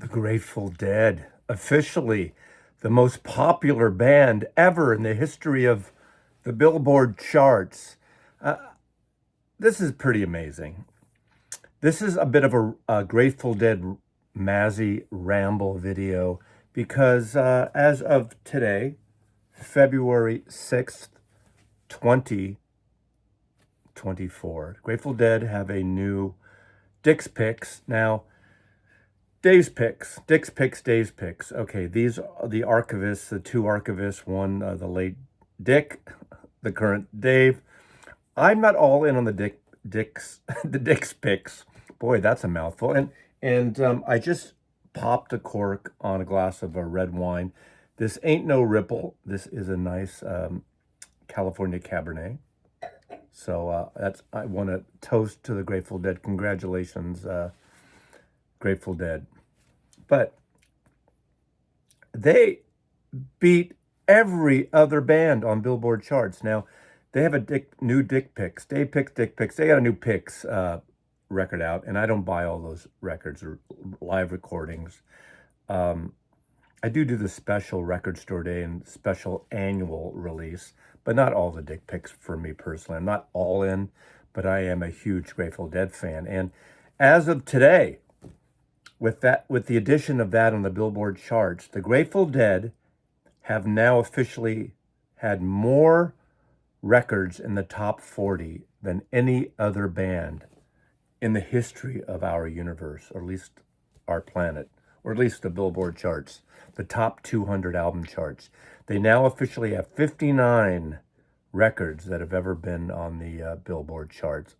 The Grateful Dead, officially the most popular band ever in the history of the Billboard charts. Uh, this is pretty amazing. This is a bit of a Grateful Dead Mazzy ramble video because as of today, February 6th, 2024, Grateful Dead have a new Dick's Picks. Now, Dave's picks, Dick's picks, Dave's picks. Okay, these are the archivists, the two archivists, one the late Dick, the current Dave. I'm not all in on the Dick's the Dick's picks. Boy, that's a mouthful. And I just popped a cork on a glass of a red wine. This ain't no Ripple. This is a nice California Cabernet. So I want to toast to the Grateful Dead. Congratulations, Grateful Dead. But they beat every other band on Billboard charts. Now, they have a new Dick Picks. Dave Picks, Dick Picks. They got a new Picks record out, and I don't buy all those records or live recordings. I do the special record store day and special annual release, but not all the Dick Picks for me personally. I'm not all in, but I am a huge Grateful Dead fan. And as of today, with the addition of that on the Billboard charts, the Grateful Dead have now officially had more records in the top 40 than any other band in the history of our universe, or at least our planet, or at least the Billboard charts, the top 200 album charts. They now officially have 59 records that have ever been on the Billboard charts.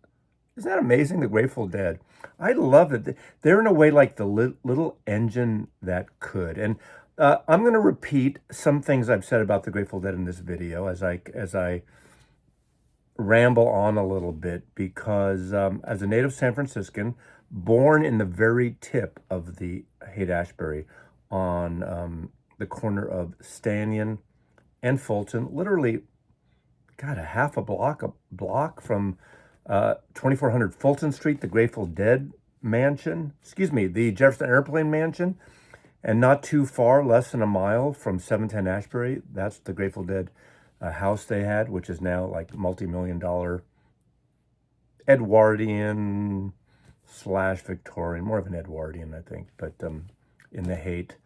Isn't that amazing? The Grateful Dead. I love it. They're in a way like the little engine that could. And I'm going to repeat some things I've said about the Grateful Dead in this video as I ramble on a little bit, because as a native San Franciscan, born in the very tip of the Haight-Ashbury on the corner of Stanion and Fulton, literally, God, a half a block from 2400 Fulton Street, the Grateful Dead mansion, the Jefferson Airplane mansion, and not too far, less than a mile from 710 Ashbury, that's the Grateful Dead house they had, which is now like multi-million-dollar Edwardian / Victorian, more of an Edwardian, I think, but in the Haight.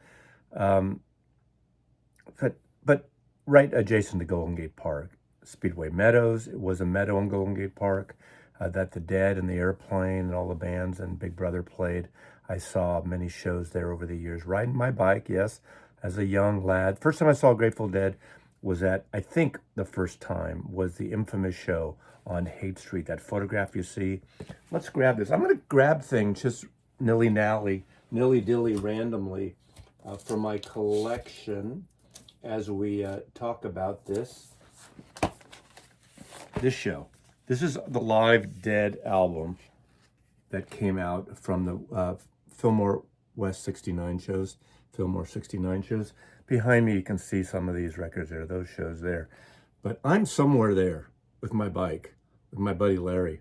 But right adjacent to Golden Gate Park. Speedway Meadows. It was a meadow in Golden Gate Park that the Dead and the Airplane and all the bands and Big Brother played. I saw many shows there over the years, riding my bike, yes, as a young lad. First time I saw Grateful Dead was I think the first time was the infamous show on Haight Street. That photograph you see. Let's grab this. I'm going to grab things just nilly-dilly randomly from my collection as we talk about this show. This is the Live Dead album that came out from the Fillmore 69 shows. Behind me, you can see some of these records there, those shows there. But I'm somewhere there with my bike, with my buddy Larry.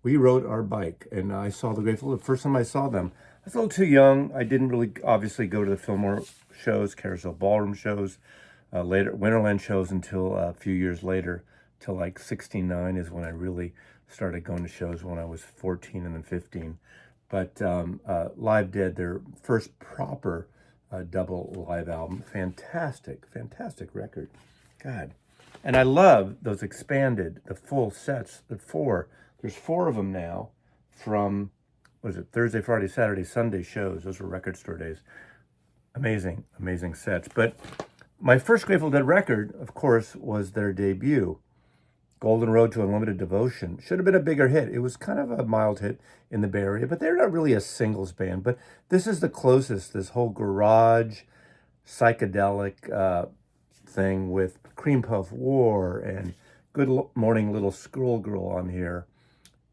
We rode our bike, and I saw the Grateful Dead. The first time I saw them, I was a little too young. I didn't really, obviously, go to the Fillmore shows, Carousel Ballroom shows, later Winterland shows until a few years later. Till like 69 is when I really started going to shows, when I was 14 and then 15. But Live Dead, their first proper double live album, fantastic record. God. And I love those expanded, the full sets, there's four of them now from, Thursday, Friday, Saturday, Sunday shows. Those were record store days. Amazing sets. But my first Grateful Dead record, of course, was their debut, Golden Road to Unlimited Devotion. Should have been a bigger hit. It was kind of a mild hit in the Bay Area, but they're not really a singles band. But this is the closest, this whole garage psychedelic thing with Cream Puff War and Good Morning Little Squirrel Girl on here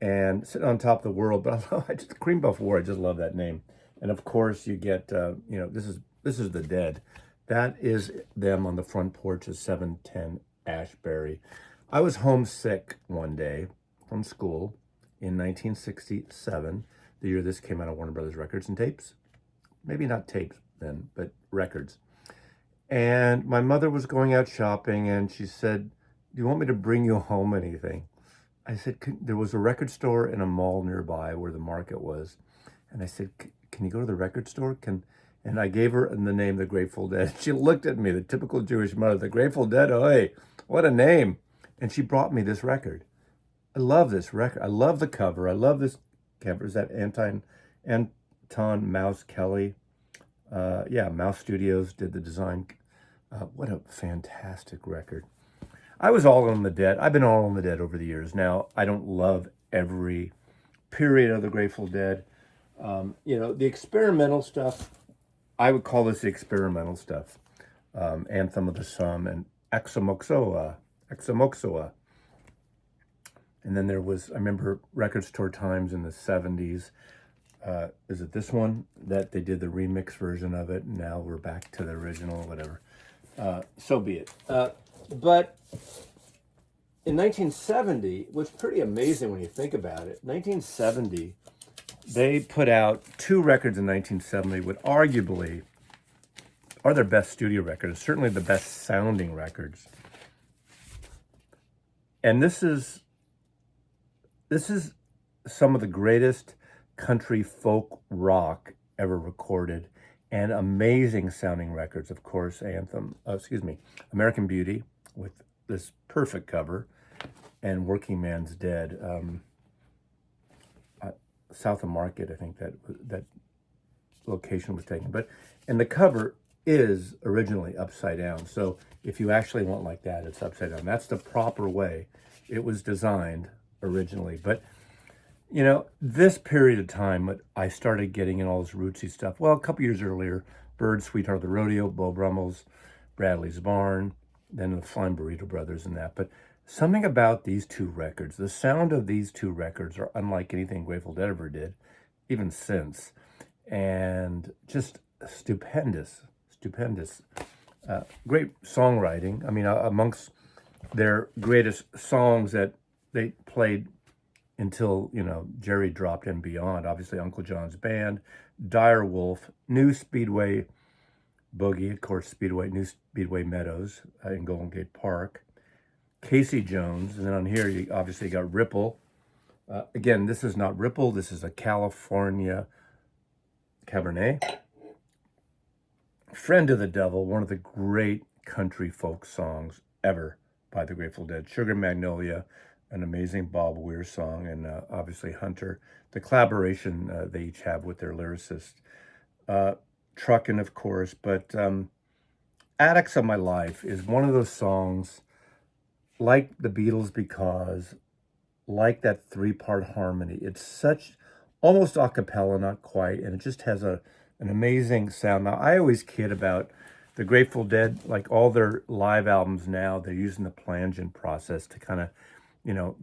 and Sitting on Top of the World. But Cream Puff War, I just love that name. And of course you get, this is the Dead. That is them on the front porch of 710 Ashbury. I was homesick one day from school in 1967, the year this came out on Warner Brothers Records and Tapes. maybe not tapes then, but records. And my mother was going out shopping and she said, "Do you want me to bring you home anything?" I said, there was a record store in a mall nearby where the market was. And I said, "Can you go to the record store? And I gave her the name, the Grateful Dead. She looked at me, the typical Jewish mother, the Grateful Dead, oi, what a name. And she brought me this record. I love this record. I love the cover. I love this cover. Is that Anton Mouse Kelly? Yeah, Mouse Studios did the design. What a fantastic record. I was all in the Dead. I've been all in the Dead over the years. Now, I don't love every period of the Grateful Dead. The experimental stuff, I would call this the experimental stuff. Anthem of the Sun and Exomoxoa. And then there was, I remember Record Store Times in the 70s. Is it this one that they did the remix version of it? And now we're back to the original, whatever. So be it. But in 1970, it was pretty amazing when you think about it. 1970, they put out 2 records in 1970, which arguably are their best studio records, certainly the best sounding records. And this is some of the greatest country folk rock ever recorded, and amazing sounding records. Of course, American Beauty with this perfect cover, and Working Man's Dead. South of Market, I think that location was taken. And the cover is originally upside down. So if you actually want like that, it's upside down. That's the proper way it was designed originally. But this period of time, I started getting in all this rootsy stuff. Well, a couple years earlier, Bird, Sweetheart of the Rodeo, Beau Brummels, Bradley's Barn, then the Flying Burrito Brothers and that. But something about these 2 records, the sound of these 2 records are unlike anything Grateful Dead ever did, even since. And just stupendous. Great songwriting. I mean, amongst their greatest songs that they played until, Jerry dropped and beyond. Obviously, Uncle John's Band, Dire Wolf, New Speedway Boogie, of course, New Speedway Meadows in Golden Gate Park, Casey Jones, and then on here, you obviously got Ripple. Again, this is not Ripple. This is a California Cabernet. Friend of the Devil, one of the great country folk songs ever by the Grateful Dead. Sugar Magnolia, an amazing Bob Weir song, and obviously Hunter. The collaboration they each have with their lyricist. Truckin', of course, but Addicts of My Life is one of those songs like the Beatles, because like that 3-part harmony, it's such almost a cappella, not quite, and it just has an amazing sound. Now, I always kid about the Grateful Dead, like all their live albums now, they're using the plangent process to kind of,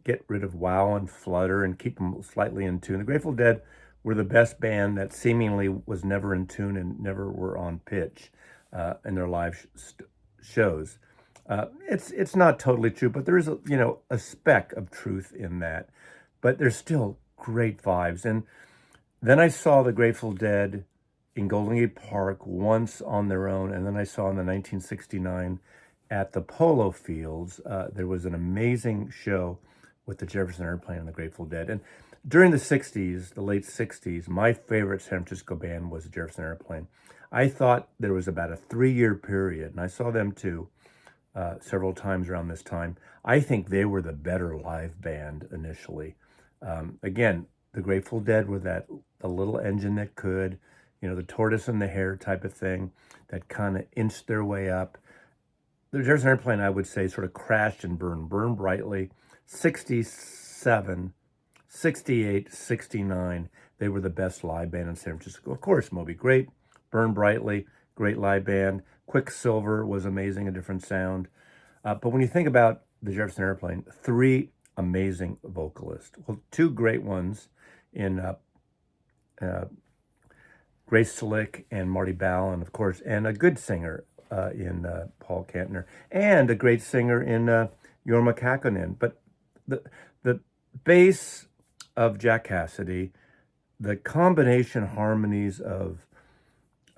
get rid of wow and flutter and keep them slightly in tune. The Grateful Dead were the best band that seemingly was never in tune and never were on pitch in their live shows. It's not totally true, but there is a speck of truth in that. But there's still great vibes. And then I saw the Grateful Dead in Golden Gate Park once on their own, and then I saw in the 1969 at the Polo Fields. There was an amazing show with the Jefferson Airplane and the Grateful Dead. And during the 60s, the late 60s, my favorite San Francisco band was the Jefferson Airplane. I thought there was about a 3-year period, and I saw them too several times around this time. I think they were the better live band initially. Again, the Grateful Dead were the little engine that could, the tortoise and the hare type of thing that kind of inched their way up. The Jefferson Airplane, I would say, sort of crashed and burned brightly. 67, 68, 69, they were the best live band in San Francisco. Of course, Moby Grape, Burn Brightly, great live band. Quicksilver was amazing, a different sound. But when you think about the Jefferson Airplane, 3 amazing vocalists. Well, 2 great ones in Grace Slick and Marty Ballin, of course, and a good singer in Paul Kantner, and a great singer in Jorma Kakkonen. But the bass of Jack Cassidy, the combination harmonies of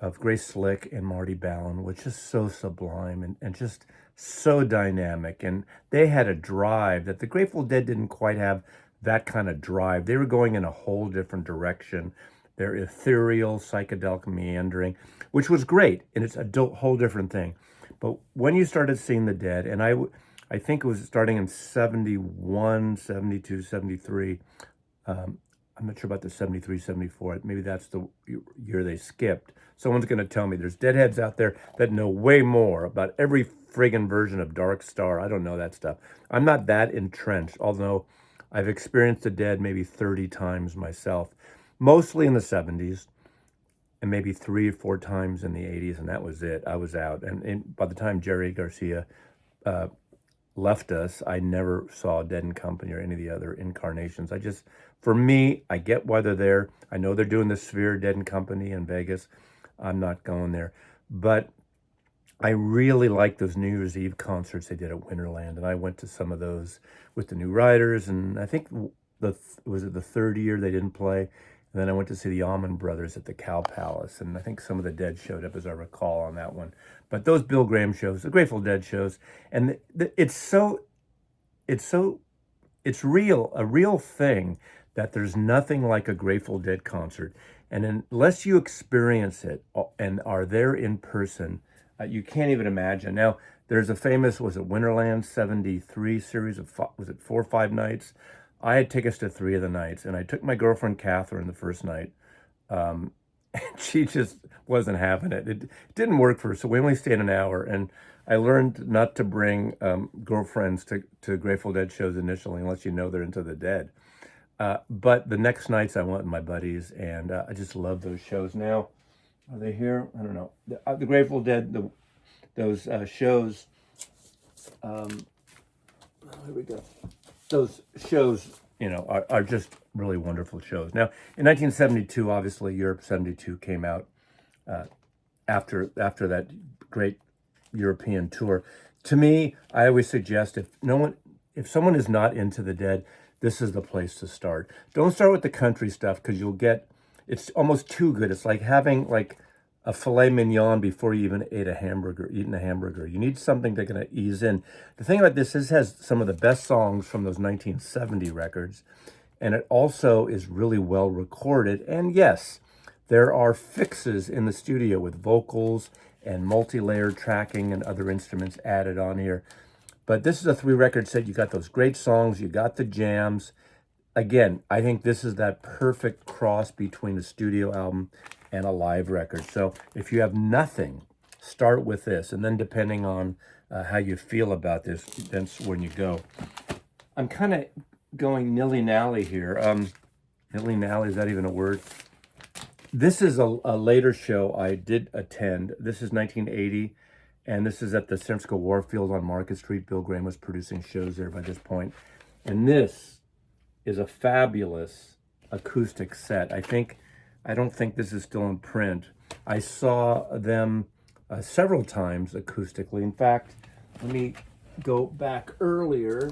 of Grace Slick and Marty Ballin was just so sublime and just so dynamic. And they had a drive that the Grateful Dead didn't quite have that kind of drive. They were going in a whole different direction. They're ethereal, psychedelic meandering, which was great. And it's a whole different thing. But when you started seeing the Dead, and I think it was starting in 71, 72, 73. I'm not sure about the 73, 74. Maybe that's the year they skipped. Someone's going to tell me there's deadheads out there that know way more about every friggin' version of Dark Star. I don't know that stuff. I'm not that entrenched, although I've experienced the Dead maybe 30 times myself, mostly in the 70s and maybe 3 or 4 times in the 80s, and that was it. I was out. And by the time Jerry Garcia left us, I never saw Dead and Company or any of the other incarnations. For me, I get why they're there. I know they're doing the Sphere, Dead and Company in Vegas. I'm not going there. But I really like those New Year's Eve concerts they did at Winterland, and I went to some of those with the New Riders, and I think was it the third year they didn't play? And then I went to see the Allman Brothers at the Cow Palace, and I think some of the Dead showed up, as I recall, on that one. But those Bill Graham shows, the Grateful Dead shows, and it's real, a real thing that there's nothing like a Grateful Dead concert. And unless you experience it and are there in person, you can't even imagine. Now, there's a famous, was it Winterland 73 series of, was it 4 or 5 nights? I had tickets to 3 of the nights, and I took my girlfriend Catherine the first night. And she just wasn't having it. It didn't work for her, so we only stayed an hour. And I learned not to bring girlfriends to Grateful Dead shows initially, unless you know they're into the Dead. But the next nights I went with my buddies, and I just love those shows. Now, are they here? I don't know. The Grateful Dead, those shows. Here we go. Those shows, are just really wonderful shows. Now, in 1972, obviously, Europe 72 came out after that great European tour. To me, I always suggest if someone is not into the Dead, this is the place to start. Don't start with the country stuff, because it's almost too good. It's like having a filet mignon before you even eating a hamburger. You need something to kind of ease in. The thing about this has some of the best songs from those 1970 records, and it also is really well recorded. And yes, there are fixes in the studio with vocals and multi-layered tracking and other instruments added on here. But this is a 3-record set. You got those great songs, you got the jams. Again, I think this is that perfect cross between a studio album and a live record. So if you have nothing, start with this. And then depending on how you feel about this, that's when you go. I'm kind of going nilly-nally here. Nilly-nally, is that even a word? This is a later show I did attend. This is 1980, and this is at the San Francisco Warfield on Market Street. Bill Graham was producing shows there by this point. And this is a fabulous acoustic set. I don't think this is still in print. I saw them several times acoustically. In fact, let me go back earlier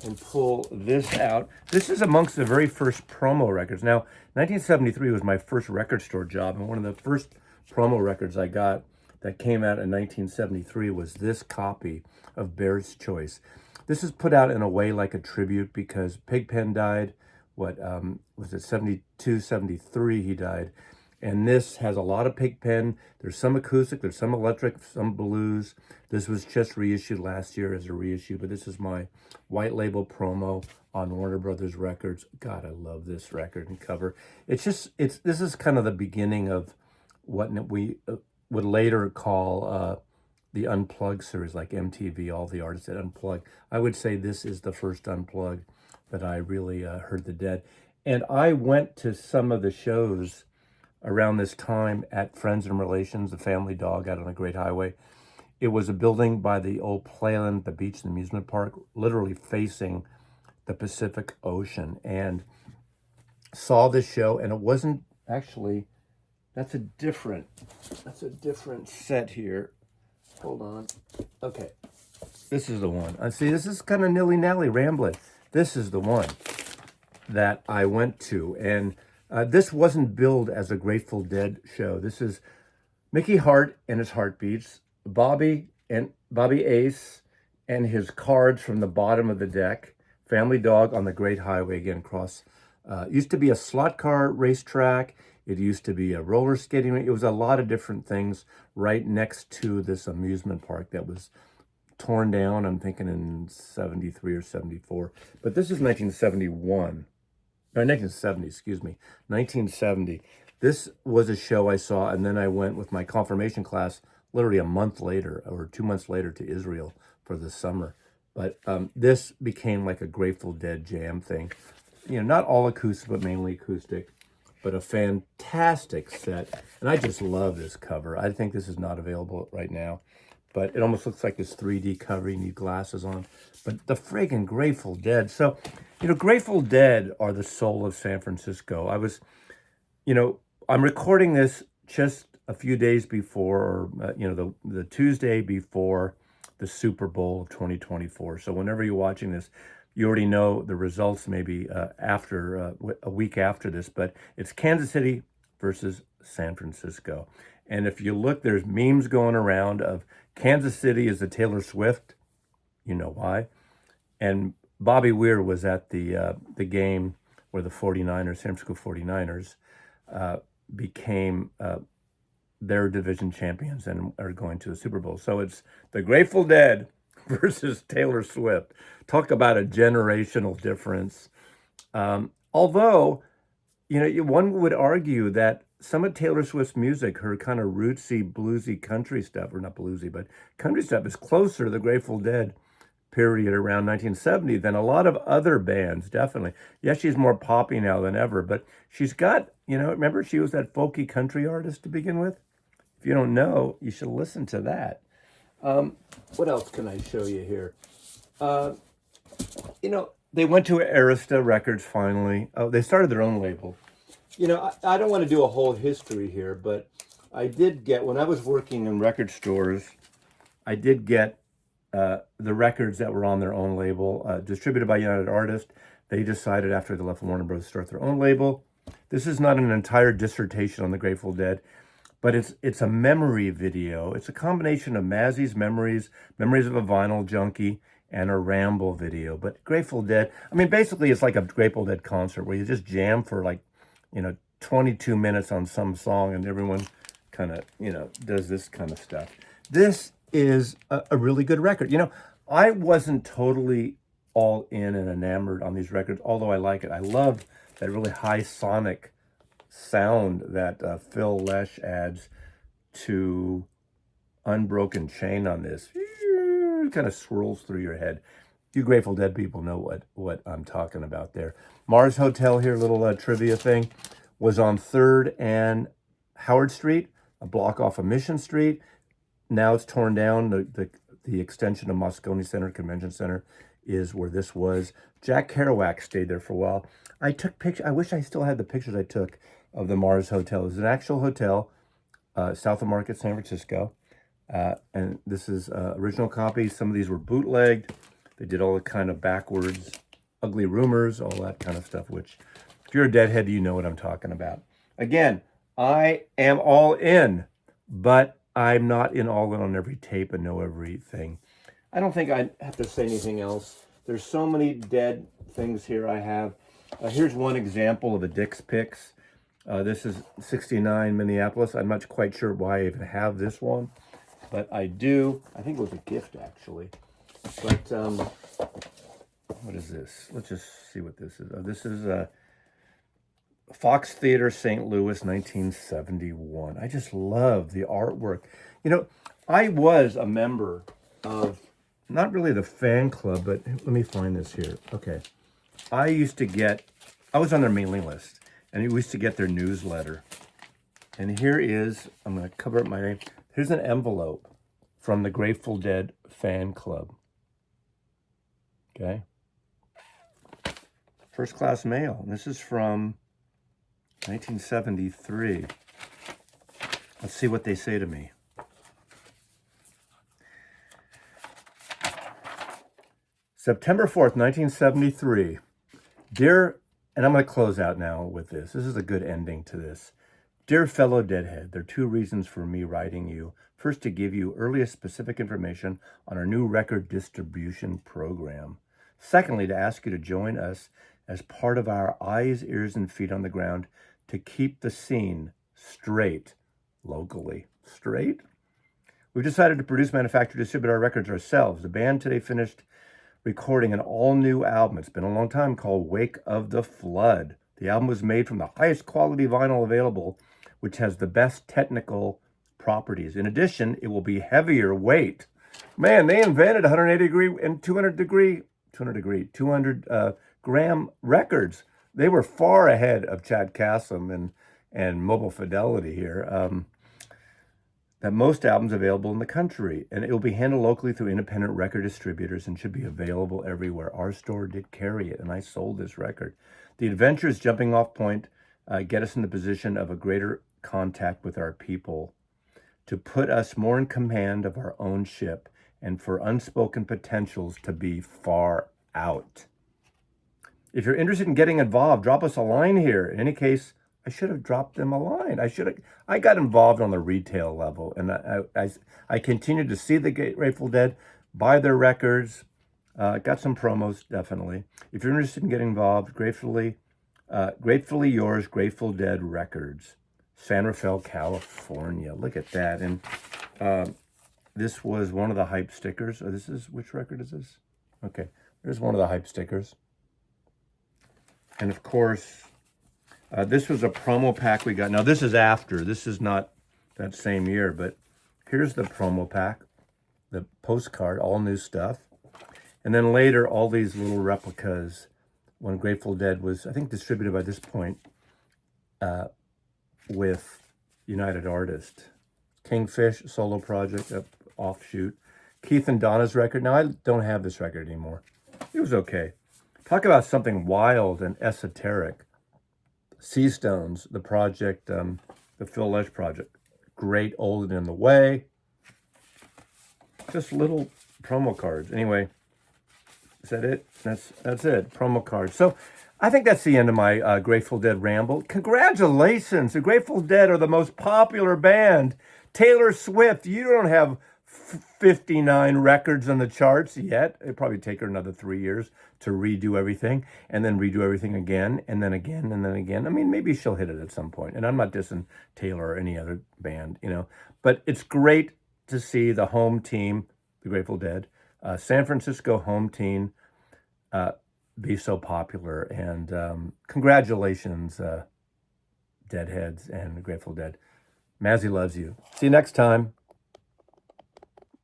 and pull this out. This is amongst the very first promo records. Now, 1973 was my first record store job, and one of the first promo records I got that came out in 1973 was this copy of Bear's Choice. This is put out in a way like a tribute, because Pigpen died, was it 72, 73 he died. And this has a lot of Pigpen. There's some acoustic, there's some electric, some blues. This was just reissued last year as a reissue, but this is my white label promo on Warner Brothers Records. God, I love this record and cover. This is kind of the beginning of what we would later call the Unplugged series, like MTV, all the artists that Unplugged. I would say this is the first Unplugged that I really heard the Dead. And I went to some of the shows around this time at Friends and Relations, the Family Dog out on the Great Highway. It was a building by the old Playland, the beach and amusement park, literally facing the Pacific Ocean, and saw this show. And it wasn't actually, that's a different set here. Hold on. Okay. This is the one. See, this is kind of nilly-nally rambling. This is the one that I went to. And This wasn't billed as a Grateful Dead show. This is Mickey Hart and his Heartbeats, Bobby Ace and his Cards from the bottom of the deck, Family Dog on the Great Highway again across. Used to be a slot car racetrack. It used to be a roller skating rink. It was a lot of different things right next to this amusement park that was torn down, I'm thinking in 73 or 74. But this is 1971. Or 1970, excuse me. 1970. This was a show I saw, and then I went with my confirmation class literally a month later or 2 months later to Israel for the summer. But this became like a Grateful Dead jam thing. You know, not all acoustic, but mainly acoustic. But a fantastic set. And I just love this cover. I think this is not available right now. But it almost looks like this 3D cover. You need glasses on. But the friggin' Grateful Dead. So, you know, Grateful Dead are the soul of San Francisco. I'm recording this just a few days before, the Tuesday before the Super Bowl of 2024. So whenever you're watching this, you already know the results maybe after a week after this, but it's Kansas City versus San Francisco. And if you look, there's memes going around of Kansas City is the Taylor Swift. You know why. And Bobby Weir was at the game where the 49ers, San Francisco 49ers, became their division champions and are going to the Super Bowl. So it's the Grateful Dead versus Taylor Swift. Talk about a generational difference. Although, one would argue that some of Taylor Swift's music, her kind of rootsy, bluesy country stuff, or not bluesy, but country stuff is closer to the Grateful Dead period around 1970 than a lot of other bands, definitely. Yes, she's more poppy now than ever, but she's got, remember she was that folky country artist to begin with? If you don't know, you should listen to that. What else can I show you here? They went to Arista Records finally. Oh, they started their own label. I don't want to do a whole history here, but I did get, when I was working in record stores, I did get the records that were on their own label, distributed by United Artists. They decided after they left Warner Bros. To start their own label. This is not an entire dissertation on the Grateful Dead, but it's a memory video. It's a combination of Mazzy's memories of a vinyl junkie, and a Ramble video. But Grateful Dead, basically it's like a Grateful Dead concert where you just jam for 22 minutes on some song and everyone kind of, does this kind of stuff. This is a really good record. I wasn't totally all in and enamored on these records, although I like it. I love that really high sonic sound that Phil Lesh adds to Unbroken Chain on this. It kind of swirls through your head. You Grateful Dead people know what I'm talking about there. Mars Hotel here, little trivia thing, was on 3rd and Howard Street, a block off of Mission Street. Now it's torn down. The extension of Moscone Center, Convention Center, is where this was. Jack Kerouac stayed there for a while. I took pictures. I wish I still had the pictures I took of the Mars Hotel. It's an actual hotel, south of Market, San Francisco. And this is original copies. Some of these were bootlegged. They did all the kind of backwards, ugly rumors, all that kind of stuff, which if you're a Deadhead, you know what I'm talking about. Again, I am all in, but I'm not all in on every tape and know everything. I don't think I have to say anything else. There's so many Dead things here I have. Here's one example of a Dick's Picks. This is 69 Minneapolis. I'm not quite sure why I even have this one, but I do. I think it was a gift, actually. But what is this? Let's just see what this is. This is Fox Theater, St. Louis, 1971. I just love the artwork. I was a member of, not really the fan club, but let me find this here. Okay. I was on their mailing list, and we used to get their newsletter. And here is, I'm going to cover up my name. Here's an envelope from the Grateful Dead fan club. Okay. First class mail. And this is from 1973. Let's see what they say to me. September 4th, 1973. Dear And I'm going to close out now with this. This is a good ending to this. Dear fellow Deadhead, there are two reasons for me writing you. First, to give you earliest specific information on our new record distribution program. Secondly, to ask you to join us as part of our eyes, ears, and feet on the ground to keep the scene straight locally. Straight? We've decided to produce, manufacture, distribute our records ourselves. The band today finished recording an all-new album. It's been a long time, called Wake of the Flood. The album was made from the highest quality vinyl available, which has the best technical properties. In addition, it will be heavier weight. Man, they invented 180 degree and 200 gram records. They were far ahead of Chad Kassem and Mobile Fidelity here. That most albums available in the country, and it will be handled locally through independent record distributors and should be available everywhere. Our store did carry it, and I sold this record. The adventures jumping off point get us in the position of a greater contact with our people, to put us more in command of our own ship, and for unspoken potentials to be far out. If you're interested in getting involved, drop us a line here. In any case, I should have dropped them a line. I got involved on the retail level, and I continued to see the Grateful Dead, buy their records, got some promos, definitely. If you're interested in getting involved, gratefully yours, Grateful Dead Records, San Rafael, California. Look at that. And this was one of the hype stickers. Oh, which record is this? Okay, there's one of the hype stickers. And of course, this was a promo pack we got. Now, this is after. This is not that same year, but here's the promo pack, the postcard, all new stuff. And then later, all these little replicas when Grateful Dead was, I think, distributed by this point with United Artists. Kingfish, solo project, offshoot. Keith and Donna's record. Now, I don't have this record anymore. It was okay. Talk about something wild and esoteric. Seastones, the project, the Phil Lesh project. Great, Old and in the Way. Just little promo cards. Anyway, is that it? That's it, promo cards. So I think that's the end of my Grateful Dead ramble. Congratulations, the Grateful Dead are the most popular band. Taylor Swift, you don't have 59 records on the charts yet. It'll probably take her another 3 years to redo everything, and then redo everything again, and then again, and then again. I mean, maybe she'll hit it at some point. And I'm not dissing Taylor or any other band, But it's great to see the home team, the Grateful Dead, San Francisco home team, be so popular. And congratulations, Deadheads and the Grateful Dead. Mazzy loves you. See you next time.